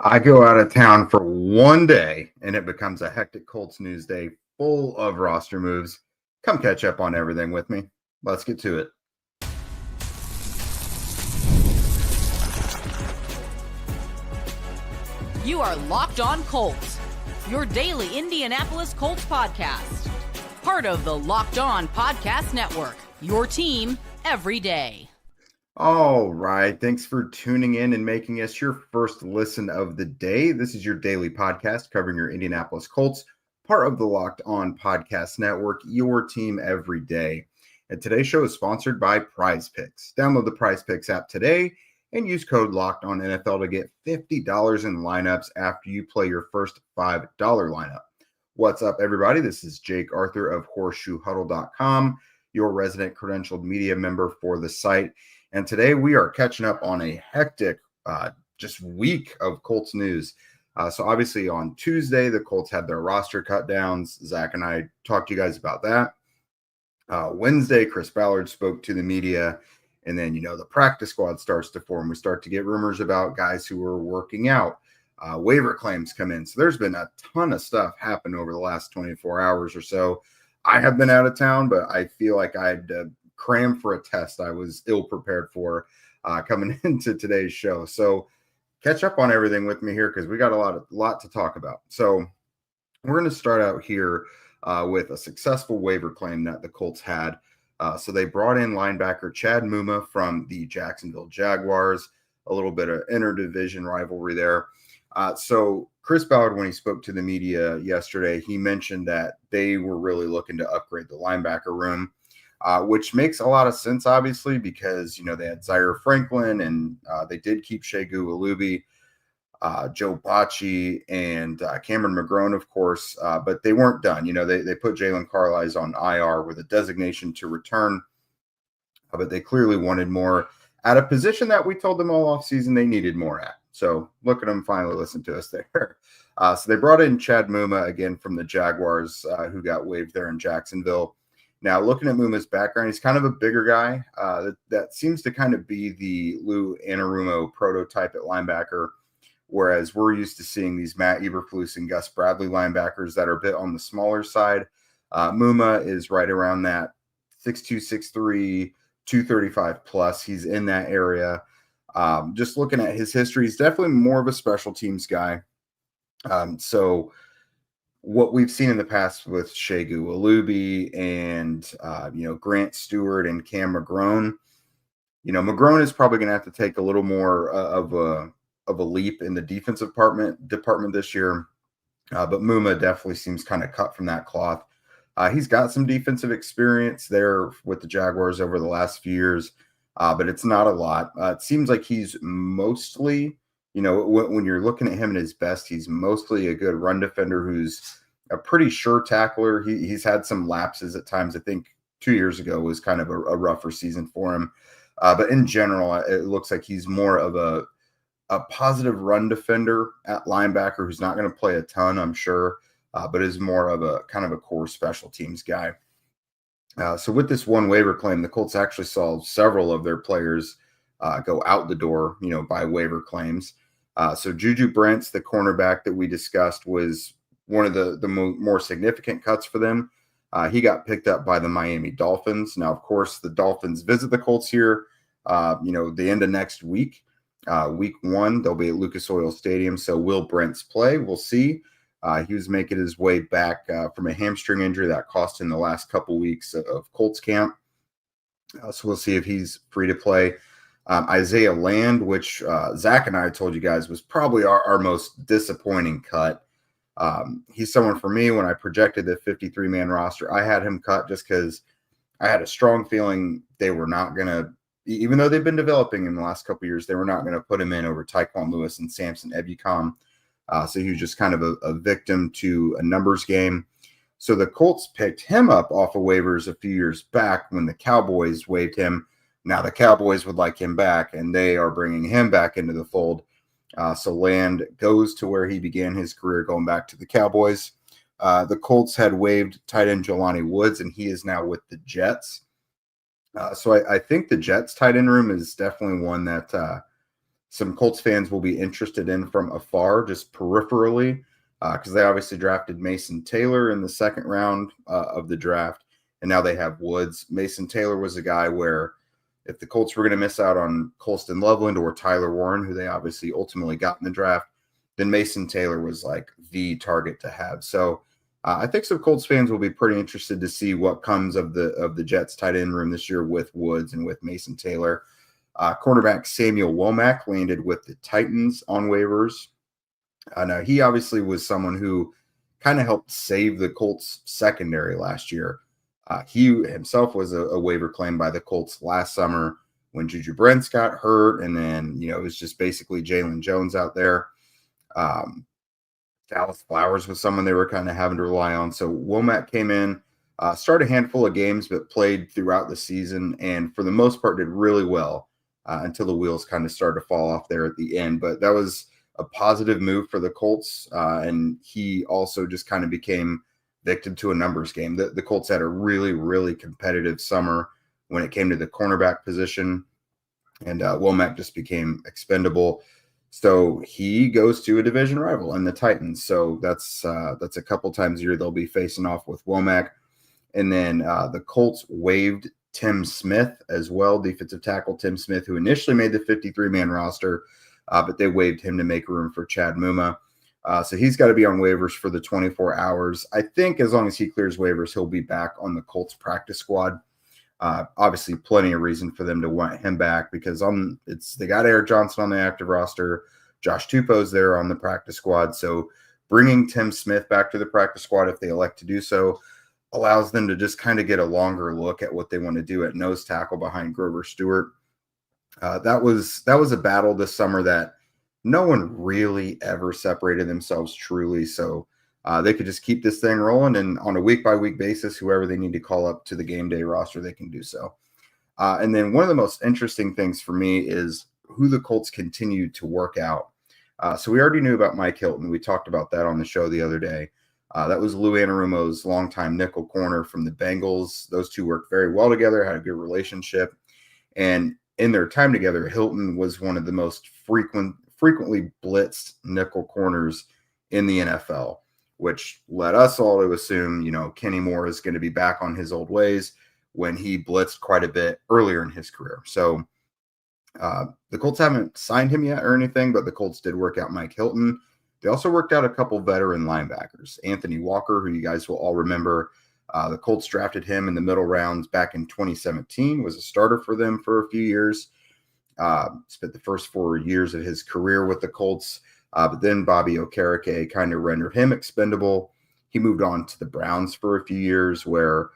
I go out of town for one day, and it becomes a hectic Colts news day full of roster moves. Come catch up on everything with me. Let's get to it. You are Locked On Colts, your daily Indianapolis Colts podcast. Part of the Locked On Podcast Network, your team every day. All right. Thanks for tuning in and making us your first listen of the day. This is your daily podcast covering your Indianapolis Colts, part of the Locked On Podcast Network, your team every day. And today's show is sponsored by PrizePicks. Download the PrizePicks app today and use code Locked On NFL to get $50 in lineups after you play your first $5 lineup. What's up, everybody? This is Jake Arthur of HorseshoeHuddle.com, your resident credentialed media member for the site. And today we are catching up on a hectic just week of Colts news. So obviously on Tuesday, the Colts had their roster cut downs. Zach and I talked to you guys about that. Wednesday, Chris Ballard spoke to the media. And then, the practice squad starts to form. We start to get rumors about guys who are working out. Waiver claims come in. So there's been a ton of stuff happen over the last 24 hours or so. I have been out of town, but I feel like I had to cram for a test I was ill prepared for coming into today's show. So catch up on everything with me here because we got a lot to talk about. So we're going to start out here with a successful waiver claim that the Colts had. So they brought in linebacker Chad Muma from the Jacksonville Jaguars, a little bit of interdivision rivalry there. So Chris Ballard, when he spoke to the media yesterday, he mentioned that they were really looking to upgrade the linebacker room, which makes a lot of sense, obviously, because, they had Zaire Franklin and they did keep Shegu Alubi, Joe Bocci, and Cameron McGrone, of course, but they weren't done. They put Jalen Carlisle on IR with a designation to return, but they clearly wanted more at a position that we told them all offseason they needed more at. So look at them finally listen to us there. So they brought in Chad Muma again from the Jaguars, who got waived there in Jacksonville. Now, looking at Muma's background, he's kind of a bigger guy. That seems to kind of be the Lou Anarumo prototype at linebacker, whereas we're used to seeing these Matt Eberflus and Gus Bradley linebackers that are a bit on the smaller side. Muma is right around that 6'2", 6'3", 235 plus. He's in that area. Just looking at his history, he's definitely more of a special teams guy. So what we've seen in the past with Shegu Alubi and, Grant Stewart and Cam McGrone, McGrone is probably going to have to take a little more of a leap in the defensive department this year. But Muma definitely seems kind of cut from that cloth. He's got some defensive experience there with the Jaguars over the last few years, but it's not a lot. It seems like he's mostly, when you're looking at him at his best, he's mostly a good run defender who's a pretty sure tackler. He's had some lapses at times. I think 2 years ago was kind of a rougher season for him. But in general, it looks like he's more of a positive run defender at linebacker who's not going to play a ton, I'm sure, but is more of a kind of a core special teams guy. So with this one waiver claim, the Colts actually saw several of their players go out the door, by waiver claims. So Juju Brents, the cornerback that we discussed, was one of the more significant cuts for them. He got picked up by the Miami Dolphins. Now, of course, the Dolphins visit the Colts here, the end of next week. Week 1, they'll be at Lucas Oil Stadium. So will Brents play? We'll see. He was making his way back from a hamstring injury that cost him the last couple weeks of Colts camp. So we'll see if he's free to play. Isaiah Land, which Zach and I told you guys was probably our most disappointing cut. He's someone for me when I projected the 53-man roster. I had him cut just because I had a strong feeling they were not going to, even though they've been developing in the last couple of years, they were not going to put him in over Tyquan Lewis and Samson Ebukam. So he was just kind of a victim to a numbers game. So the Colts picked him up off of waivers a few years back when the Cowboys waived him. Now the Cowboys would like him back, and they are bringing him back into the fold. So Land goes to where he began his career, going back to the Cowboys. The Colts had waived tight end Jelani Woods, and he is now with the Jets. So I think the Jets tight end room is definitely one that some Colts fans will be interested in from afar, just peripherally, because they obviously drafted Mason Taylor in the second round of the draft, and now they have Woods. Mason Taylor was a guy where if the Colts were going to miss out on Colston Loveland or Tyler Warren, who they obviously ultimately got in the draft, then Mason Taylor was like the target to have. So I think some Colts fans will be pretty interested to see what comes of the Jets tight end room this year with Woods and with Mason Taylor. Cornerback Samuel Womack landed with the Titans on waivers. Now, he obviously was someone who kind of helped save the Colts secondary last year. He himself was a waiver claim by the Colts last summer when Juju Brents got hurt, and then, it was just basically Jalen Jones out there. Dallas Flowers was someone they were kind of having to rely on. So Womack came in, started a handful of games, but played throughout the season, and for the most part did really well until the wheels kind of started to fall off there at the end. But that was a positive move for the Colts, and he also just kind of became victim to a numbers game. The Colts had a really, really competitive summer when it came to the cornerback position, and Womack just became expendable. So he goes to a division rival in the Titans. So that's a couple times a year they'll be facing off with Womack. And then the Colts waived Tim Smith as well, defensive tackle Tim Smith, who initially made the 53-man roster, but they waived him to make room for Chad Muma. So he's got to be on waivers for the 24 hours. I think as long as he clears waivers, he'll be back on the Colts practice squad. Obviously, plenty of reason for them to want him back because they got Eric Johnson on the active roster. Josh Tupou's there on the practice squad. So bringing Tim Smith back to the practice squad, if they elect to do so, allows them to just kind of get a longer look at what they want to do at nose tackle behind Grover Stewart. That was a battle this summer that no one really ever separated themselves truly. So they could just keep this thing rolling, and on a week-by-week basis, whoever they need to call up to the game day roster, they can do so. And then one of the most interesting things for me is who the Colts continue to work out. So we already knew about Mike Hilton. We talked about that on the show the other day. That was Lou Anarumo's longtime nickel corner from the Bengals. Those two worked very well together, had a good relationship. And in their time together, Hilton was one of the most frequently blitzed nickel corners in the NFL, which led us all to assume, Kenny Moore is going to be back on his old ways when he blitzed quite a bit earlier in his career. So the Colts haven't signed him yet or anything, but the Colts did work out Mike Hilton. They also worked out a couple veteran linebackers. Anthony Walker, who you guys will all remember, the Colts drafted him in the middle rounds back in 2017, was a starter for them for a few years. Spent the first 4 years of his career with the Colts, but then Bobby Okereke kind of rendered him expendable. He moved on to the Browns for a few years where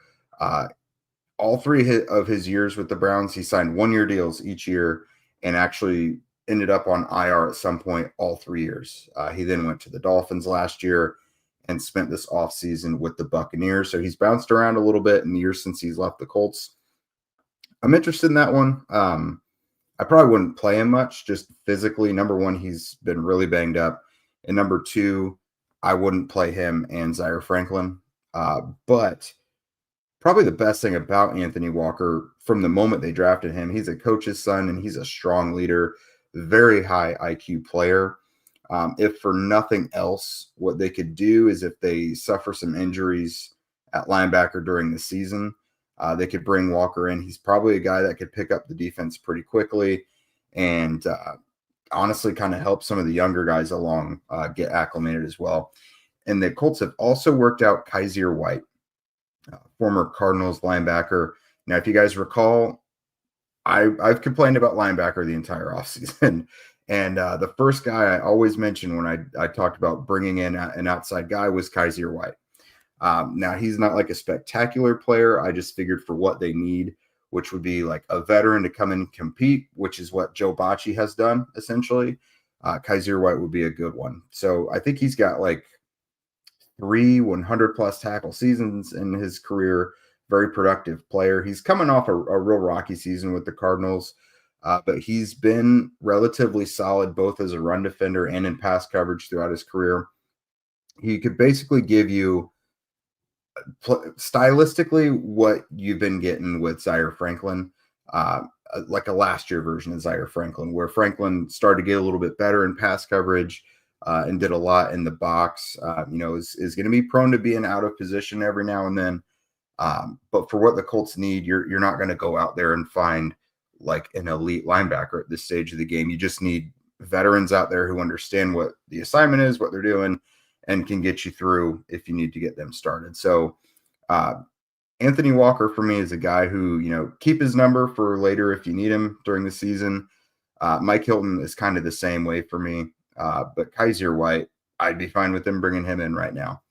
all three of his years with the Browns, he signed 1-year deals each year and actually ended up on IR at some point all 3 years. He then went to the Dolphins last year and spent this offseason with the Buccaneers. So he's bounced around a little bit in the years since he's left the Colts. I'm interested in that one. I probably wouldn't play him much, just physically. Number one, he's been really banged up. And number two, I wouldn't play him and Zaire Franklin. But probably the best thing about Anthony Walker from the moment they drafted him, he's a coach's son and he's a strong leader, very high IQ player. If for nothing else, what they could do is if they suffer some injuries at linebacker during the season, they could bring Walker in. He's probably a guy that could pick up the defense pretty quickly and honestly kind of help some of the younger guys along get acclimated as well. And the Colts have also worked out Kaiser White, former Cardinals linebacker. Now, if you guys recall, I've complained about linebacker the entire offseason. And the first guy I always mentioned when I talked about bringing in an outside guy was Kaiser White. Now, he's not like a spectacular player. I just figured for what they need, which would be like a veteran to come in and compete, which is what Joe Bacci has done, essentially. Kaiser White would be a good one. So I think he's got like 3 100-plus tackle seasons in his career. Very productive player. He's coming off a real rocky season with the Cardinals, but he's been relatively solid both as a run defender and in pass coverage throughout his career. He could basically give you stylistically what you've been getting with Zaire Franklin, like a last year version of Zaire Franklin, where Franklin started to get a little bit better in pass coverage and did a lot in the box. Is going to be prone to being out of position every now and then. But for what the Colts need, you're not going to go out there and find like an elite linebacker at this stage of the game. You just need veterans out there who understand what the assignment is, what they're doing, and can get you through if you need to get them started. So Anthony Walker for me is a guy who, keep his number for later if you need him during the season. Mike Hilton is kind of the same way for me. But Kaiser White, I'd be fine with them bringing him in right now.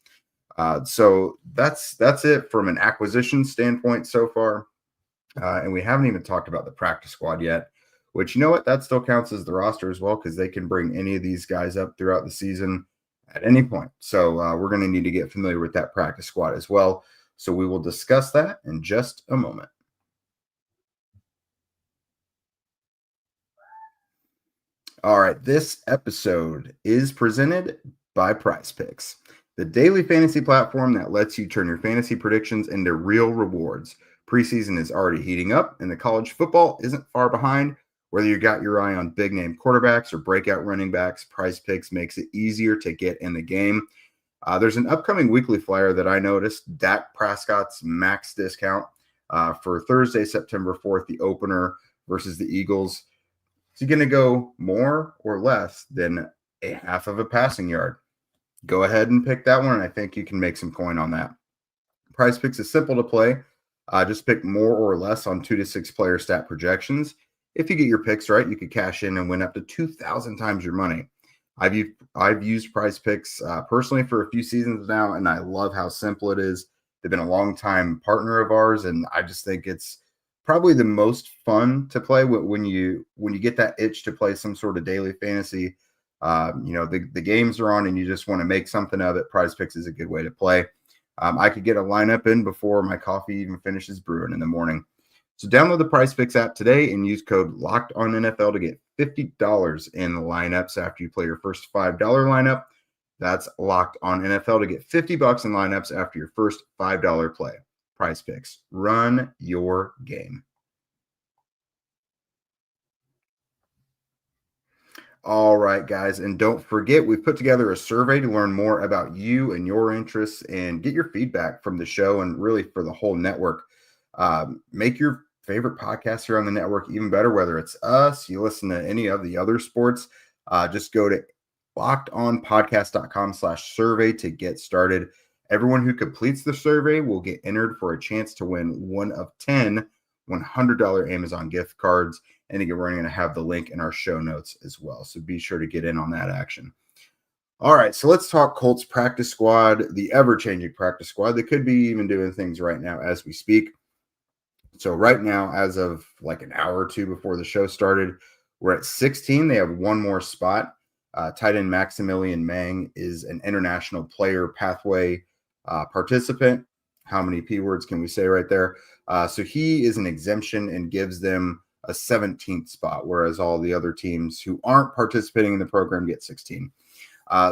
So that's it from an acquisition standpoint so far. And we haven't even talked about the practice squad yet, which, you know what, that still counts as the roster as well, because they can bring any of these guys up throughout the season at any point. So we're going to need to get familiar with that practice squad as well. So we will discuss that in just a moment. All right, this episode is presented by PrizePicks, the daily fantasy platform that lets you turn your fantasy predictions into real rewards. Preseason is already heating up, and the college football isn't far behind. Whether you got your eye on big-name quarterbacks or breakout running backs, PrizePicks makes it easier to get in the game. There's an upcoming weekly flyer that I noticed, Dak Prescott's max discount for Thursday, September 4th, the opener versus the Eagles. Is he going to go more or less than a half of a passing yard? Go ahead and pick that one, and I think you can make some coin on that. PrizePicks is simple to play. Just pick more or less on 2 to 6 player stat projections. If you get your picks right, you could cash in and win up to 2,000 times your money. I've used PrizePicks personally for a few seasons now, and I love how simple it is. They've been a long-time partner of ours, and I just think it's probably the most fun to play when you get that itch to play some sort of daily fantasy. The games are on, and you just want to make something of it. PrizePicks is a good way to play. I could get a lineup in before my coffee even finishes brewing in the morning. So download the PrizePicks app today and use code LOCKEDONNFL to get $50 in the lineups after you play your first $5 lineup. That's Locked On NFL to get $50 in lineups after your first $5 play. PrizePicks, run your game. All right, guys, and don't forget, we've put together a survey to learn more about you and your interests and get your feedback from the show and really for the whole network. Make your favorite podcast here on the network even better, whether it's us, you listen to any of the other sports. Just go to lockedonpodcast.com/survey to get started. Everyone who completes the survey will get entered for a chance to win one of 10 $100 Amazon gift cards. And again, we're going to have the link in our show notes as well. So be sure to get in on that action. All right, so let's talk Colts practice squad, the ever-changing practice squad. They could be even doing things right now as we speak. So right now, as of like an hour or two before the show started, we're at 16. They have one more spot. Tight end Maximilian Mang is an international player pathway participant. How many P words can we say right there? So he is an exemption and gives them a 17th spot, whereas all the other teams who aren't participating in the program get 16.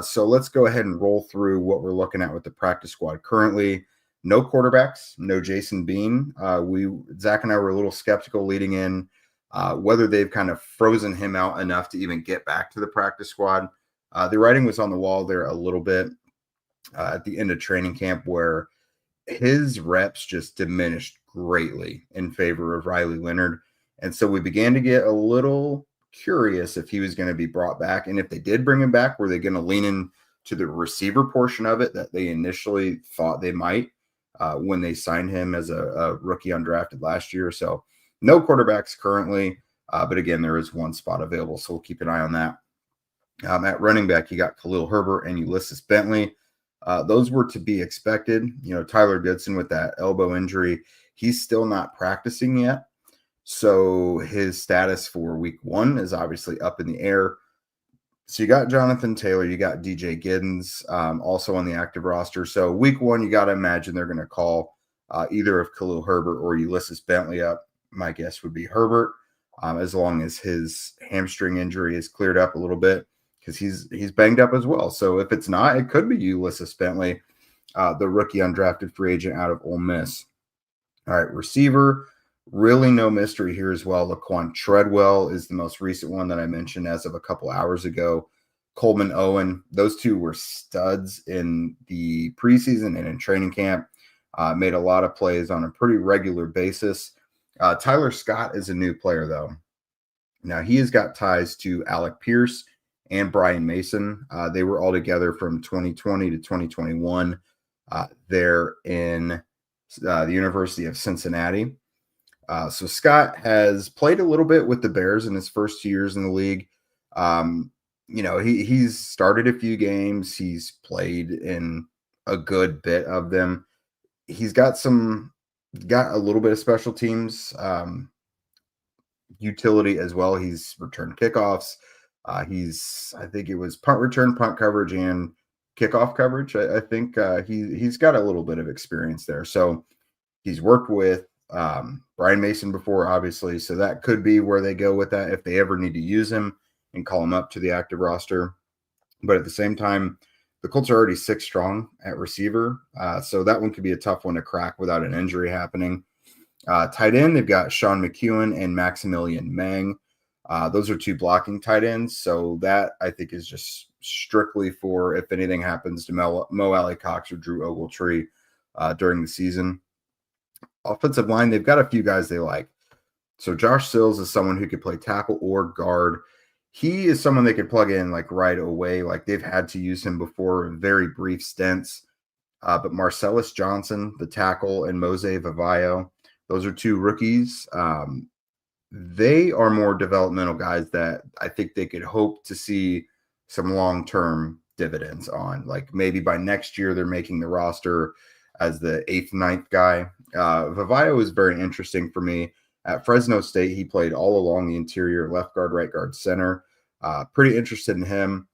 So let's go ahead and roll through what we're looking at with the practice squad. Currently, no quarterbacks, no Jason Bean. Zach and I were a little skeptical leading in whether they've kind of frozen him out enough to even get back to the practice squad. The writing was on the wall there a little bit at the end of training camp, where his reps just diminished greatly in favor of Riley Leonard. And so we began to get a little curious if he was going to be brought back. And if they did bring him back, were they going to lean into the receiver portion of it that they initially thought they might when they signed him as a rookie undrafted last year? So no quarterbacks currently, but again, there is one spot available, so we'll keep an eye on that. At running back, you got Khalil Herbert and Ulysses Bentley. Those were to be expected. Tyler Goodson with that elbow injury, he's still not practicing yet. So his status for week 1 is obviously up in the air. So you got Jonathan Taylor, you got DJ Giddens also on the active roster. So week 1, you got to imagine they're going to call either of Khalil Herbert or Ulysses Bentley up. My guess would be Herbert, as long as his hamstring injury is cleared up a little bit, because he's banged up as well. So if it's not, it could be Ulysses Bentley, the rookie undrafted free agent out of Ole Miss. All right, receiver. Really no mystery here as well. Laquan Treadwell is the most recent one that I mentioned as of a couple hours ago. Coleman Owen, those two were studs in the preseason and in training camp. Made a lot of plays on a pretty regular basis. Tyler Scott is a new player, though. Now, he has got ties to Alec Pierce and Brian Mason. They were all together from 2020 to 2021 there in the University of Cincinnati. So Scott has played a little bit with the Bears in his first 2 years in the league. He's started a few games. He's played in a good bit of them. He's got a little bit of special teams utility as well. He's returned kickoffs. I think it was punt return, punt coverage, and kickoff coverage. I think he's got a little bit of experience there. So he's worked with Brian Mason before, obviously. So that could be where they go with that if they ever need to use him and call him up to the active roster. But at the same time, the Colts are already 6 strong at receiver. So that one could be a tough one to crack without an injury happening. Tight end, they've got Sean McEwen and Maximilian Meng. Those are 2 blocking tight ends. So that, I think, is just strictly for if anything happens to Mo Alley-Cox or Drew Ogletree during the season. Offensive line, they've got a few guys they like. So Josh Sills is someone who could play tackle or guard. He is someone they could plug in like right away. Like they've had to use him before in very brief stints. But Marcellus Johnson, the tackle, and Mose Vavayo, those are 2 rookies. They are more developmental guys that I think they could hope to see some long-term dividends on. Like maybe by next year, they're making the roster as the 8th, 9th guy. Vavayo is very interesting for me. At Fresno State, he played all along the interior, left guard, right guard, center. Pretty interested in him.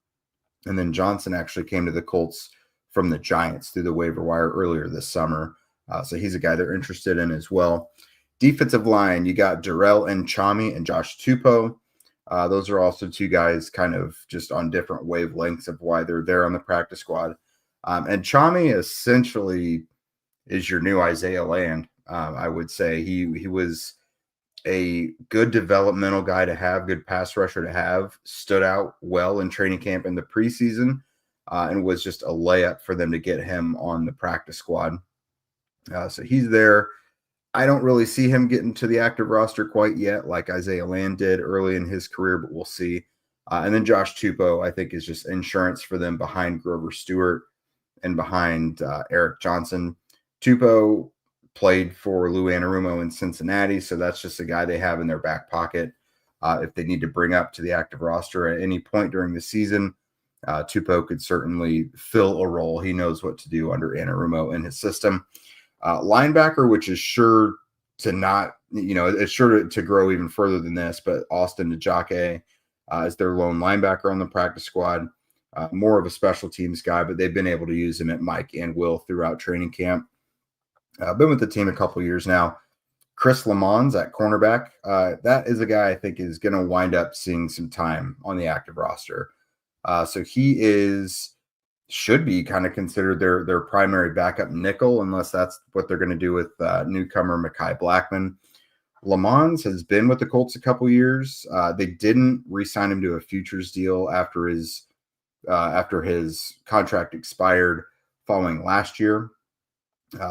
And then Johnson actually came to the Colts from the Giants through the waiver wire earlier this summer. So he's a guy they're interested in as well. Defensive line, you got Jarrell Nchami and Josh Tupou. Those are also 2 guys kind of just on different wavelengths of why they're there on the practice squad. And Nchami essentially is your new Isaiah Land. I would say he was a good developmental guy to have, good pass rusher to have, stood out well in training camp in the preseason, and was just a layup for them to get him on the practice squad. So he's there. I don't really see him getting to the active roster quite yet, like Isaiah Land did early in his career, but we'll see. And then Josh Tupou, I think, is just insurance for them behind Grover Stewart and behind Eric Johnson. Tupou played for Lou Anarumo in Cincinnati, so that's just a guy they have in their back pocket. If they need to bring up to the active roster at any point during the season, Tupou could certainly fill a role. He knows what to do under Anarumo in his system. Linebacker, which is sure to not, it's sure to grow even further than this, but Austin Najake is their lone linebacker on the practice squad. More of a special teams guy, but they've been able to use him at Mike and Will throughout training camp. Been with the team a couple years now. Chris Lamons at cornerback. That is a guy I think is going to wind up seeing some time on the active roster. So he should be kind of considered their primary backup nickel, unless that's what they're going to do with newcomer Mekhi Blackman. Lamons has been with the Colts a couple years. They didn't re-sign him to a futures deal after his contract expired following last year.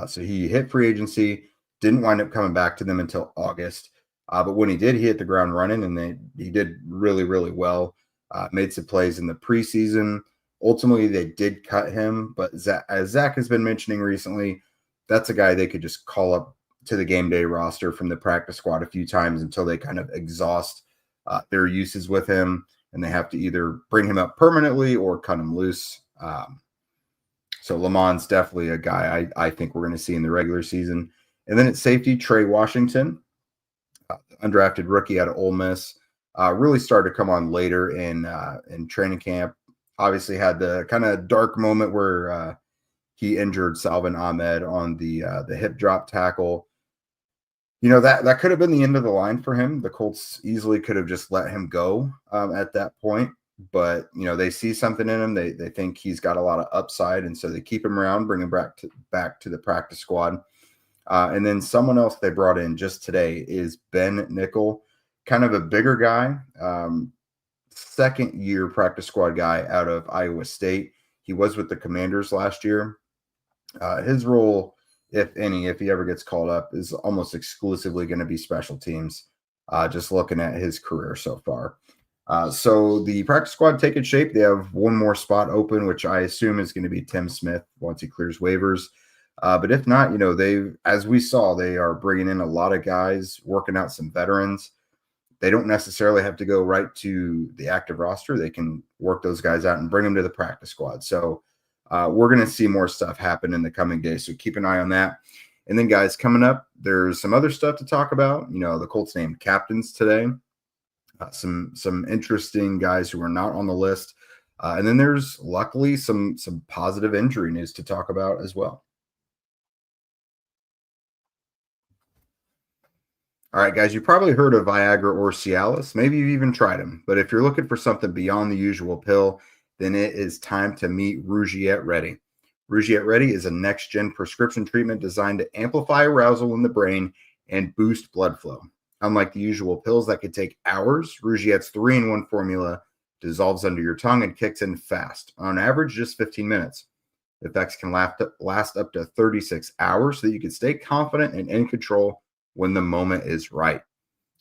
So he hit free agency, didn't wind up coming back to them until August. But when he did, he hit the ground running, and he did really, really well. Made some plays in the preseason. Ultimately, they did cut him, but as Zach has been mentioning recently, that's a guy they could just call up to the game day roster from the practice squad a few times until they kind of exhaust their uses with him, and they have to either bring him up permanently or cut him loose. So Lamont's definitely a guy I think we're going to see in the regular season. And then at safety, Trey Washington, undrafted rookie out of Ole Miss, really started to come on later in training camp. Obviously had the kind of dark moment where he injured Salvin Ahmed on the hip drop tackle. That could have been the end of the line for him. The Colts easily could have just let him go at that point. But, they see something in him. They think he's got a lot of upside, and so they keep him around, bring him back to the practice squad. And then someone else they brought in just today is Ben Nickel, kind of a bigger guy, second-year practice squad guy out of Iowa State. He was with the Commanders last year. His role, if any, if he ever gets called up, is almost exclusively going to be special teams, just looking at his career so far. So the practice squad taking shape. They have one more spot open, which I assume is going to be Tim Smith once he clears waivers. But if not, as we saw, they are bringing in a lot of guys, working out some veterans. They don't necessarily have to go right to the active roster. They can work those guys out and bring them to the practice squad. So we're going to see more stuff happen in the coming days. So keep an eye on that. And then, guys, coming up, there's some other stuff to talk about. The Colts named captains today. Some interesting guys who are not on the list. And then there's luckily some positive injury news to talk about as well. All right, guys, you've probably heard of Viagra or Cialis. Maybe you've even tried them. But if you're looking for something beyond the usual pill, then it is time to meet Rugiet Ready. Rugiet Ready is a next-gen prescription treatment designed to amplify arousal in the brain and boost blood flow. Unlike the usual pills that could take hours, Rugiet's 3-in-1 formula dissolves under your tongue and kicks in fast, on average just 15 minutes. The effects can last up to 36 hours so that you can stay confident and in control when the moment is right.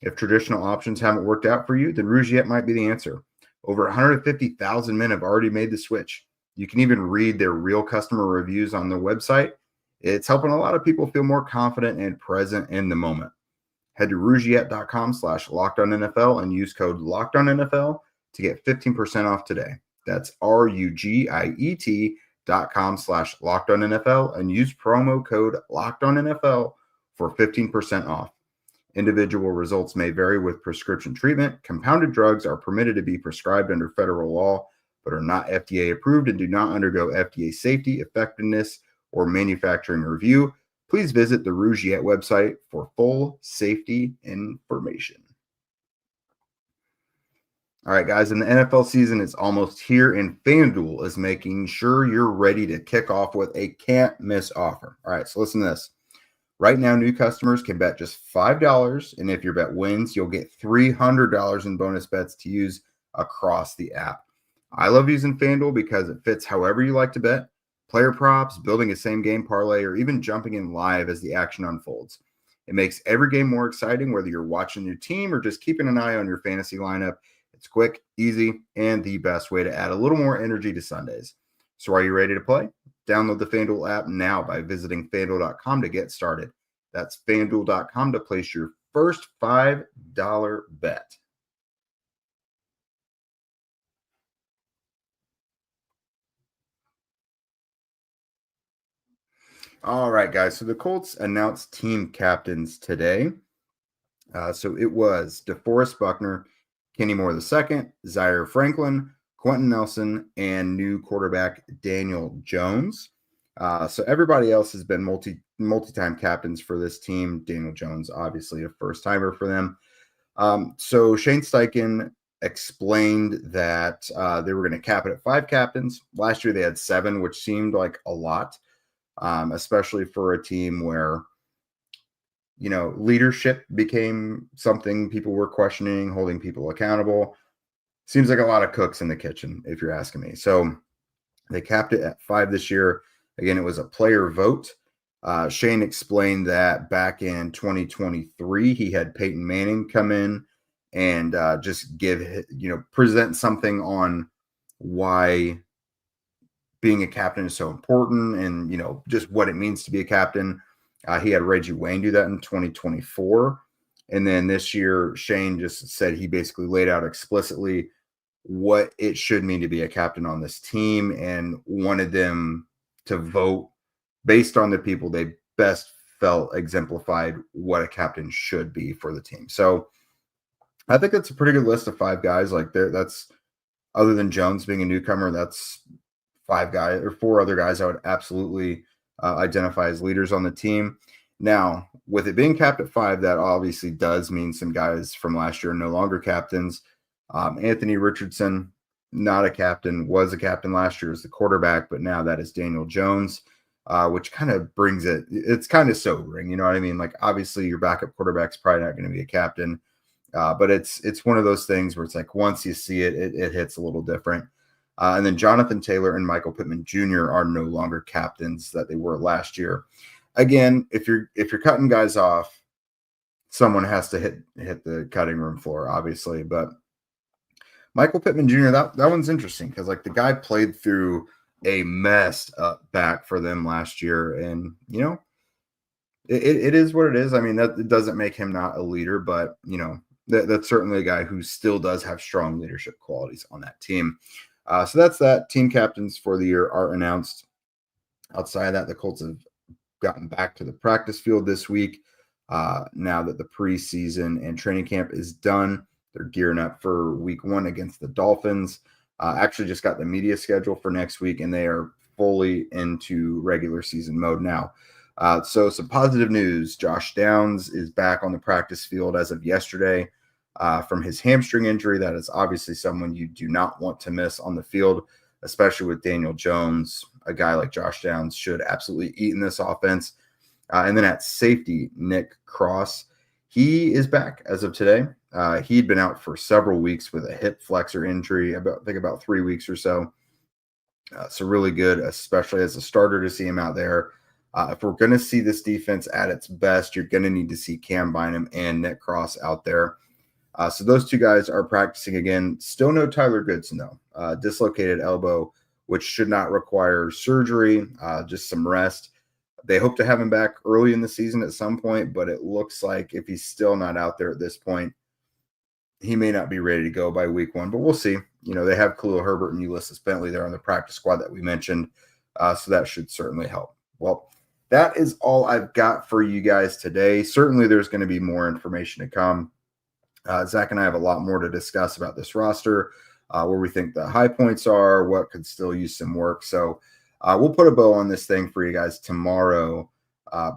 If traditional options haven't worked out for you, then Rugiet might be the answer. Over 150,000 men have already made the switch. You can even read their real customer reviews on their website. It's helping a lot of people feel more confident and present in the moment. Head to Rugiet.com/LockedOnNFL and use code LockedOnNFL to get 15% off today. That's RUGIET.com/LockedOnNFL and use promo code LockedOnNFL for 15% off. Individual results may vary with prescription treatment. Compounded drugs are permitted to be prescribed under federal law, but are not FDA approved and do not undergo FDA safety, effectiveness, or manufacturing review. Please visit the Rugiet website for full safety information. All right, guys, and the NFL season is almost here, and FanDuel is making sure you're ready to kick off with a can't-miss offer. All right, so listen to this. Right now, new customers can bet just $5, and if your bet wins, you'll get $300 in bonus bets to use across the app. I love using FanDuel because it fits however you like to bet. Player props, building a same-game parlay, or even jumping in live as the action unfolds. It makes every game more exciting, whether you're watching your team or just keeping an eye on your fantasy lineup. It's quick, easy, and the best way to add a little more energy to Sundays. So are you ready to play? Download the FanDuel app now by visiting FanDuel.com to get started. That's FanDuel.com to place your first $5 bet. All right, guys. So the Colts announced team captains today. So it was DeForest Buckner, Kenny Moore II, Zaire Franklin, Quentin Nelson, and new quarterback Daniel Jones. So everybody else has been multi-time captains for this team. Daniel Jones, obviously a first-timer for them. So Shane Steichen explained that they were going to cap it at 5 captains. Last year they had 7, which seemed like a lot, especially for a team where, leadership became something people were questioning, holding people accountable. Seems like a lot of cooks in the kitchen, if you're asking me. So they capped it at 5 this year. Again, it was a player vote. Shane explained that back in 2023, he had Peyton Manning come in and just present something on why being a captain is so important and, just what it means to be a captain. He had Reggie Wayne do that in 2024. And then this year, Shane just said he basically laid out explicitly what it should mean to be a captain on this team and wanted them to vote based on the people they best felt exemplified what a captain should be for the team. So I think that's a pretty good list of 5 guys. That's other than Jones being a newcomer, that's 5 guys or 4 other guys I would absolutely identify as leaders on the team. Now, with it being capped at 5, that obviously does mean some guys from last year are no longer captains. Anthony Richardson, not a captain, was a captain last year as the quarterback, but now that is Daniel Jones. which kind of brings it's kind of sobering. You know what I mean? Like, obviously your backup quarterback's probably not going to be a captain, but it's one of those things where it's like, once you see it, it hits a little different. And then Jonathan Taylor and Michael Pittman Jr. are no longer captains that they were last year. Again, if you're cutting guys off, someone has to hit the cutting room floor, obviously. But Michael Pittman Jr., that one's interesting because, like, the guy played through a messed up back for them last year, and it is what it is. I mean, that doesn't make him not a leader, but that's certainly a guy who still does have strong leadership qualities on that team. So that's that. Team captains for the year are announced. Outside of that, the Colts have gotten back to the practice field this week. Now that the preseason and training camp is done, they're gearing up for week 1 against the Dolphins. Actually just got the media schedule for next week, and they are fully into regular season mode now. So some positive news. Josh Downs is back on the practice field as of yesterday from his hamstring injury. That is obviously someone you do not want to miss on the field, especially with Daniel Jones. A guy like Josh Downs should absolutely eat in this offense. And then at safety, Nick Cross, he is back as of today. He'd been out for several weeks with a hip flexor injury, about 3 weeks or so. So really good, especially as a starter, to see him out there. If we're going to see this defense at its best, you're going to need to see Cam Bynum and Nick Cross out there. So those two guys are practicing again. Still no Tyler Goodson, though. Dislocated elbow, which should not require surgery, just some rest. They hope to have him back early in the season at some point, but it looks like if he's still not out there at this point, he may not be ready to go by week 1, but we'll see. They have Khalil Herbert and Ulysses Bentley there on the practice squad that we mentioned, so that should certainly help. Well, that is all I've got for you guys today. Certainly there's going to be more information to come. Zach and I have a lot more to discuss about this roster, where we think the high points are, what could still use some work. So we'll put a bow on this thing for you guys tomorrow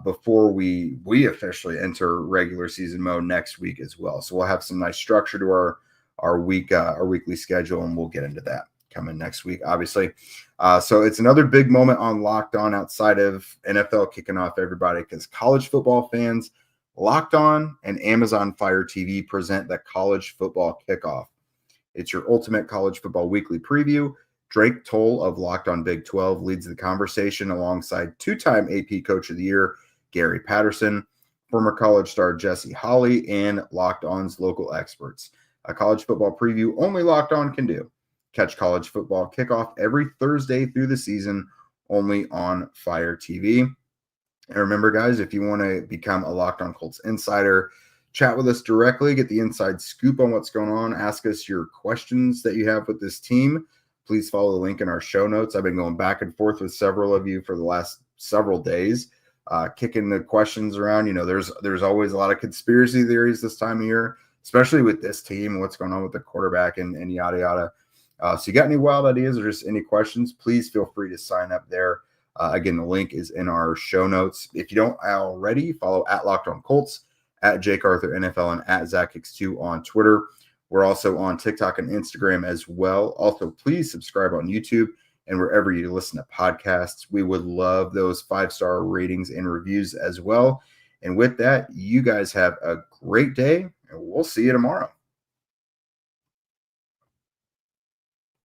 before we officially enter regular season mode next week as well. So we'll have some nice structure to our weekly schedule, and we'll get into that coming next week, obviously. So it's another big moment on Locked On outside of NFL kicking off, everybody, because college football fans, Locked On and Amazon Fire TV present the College Football Kickoff. It's your ultimate college football weekly preview. Drake Toll of Locked On Big 12 leads the conversation alongside two-time AP Coach of the Year, Gary Patterson, former college star Jesse Holley, and Locked On's local experts. A college football preview only Locked On can do. Catch College Football Kickoff every Thursday through the season, only on Fire TV. And remember, guys, if you want to become a Locked On Colts insider, chat with us directly, get the inside scoop on what's going on, ask us your questions that you have with this team. Please follow the link in our show notes. I've been going back and forth with several of you for the last several days, kicking the questions around. There's always a lot of conspiracy theories this time of year, especially with this team and what's going on with the quarterback and yada, yada. So you got any wild ideas or just any questions, please feel free to sign up there. Again, the link is in our show notes. If you don't already, follow at Locked On Colts, at Jake Arthur NFL, and at ZachX2 on Twitter. We're also on TikTok and Instagram as well. Also, please subscribe on YouTube and wherever you listen to podcasts. We would love those 5-star ratings and reviews as well. And with that, you guys have a great day, and we'll see you tomorrow.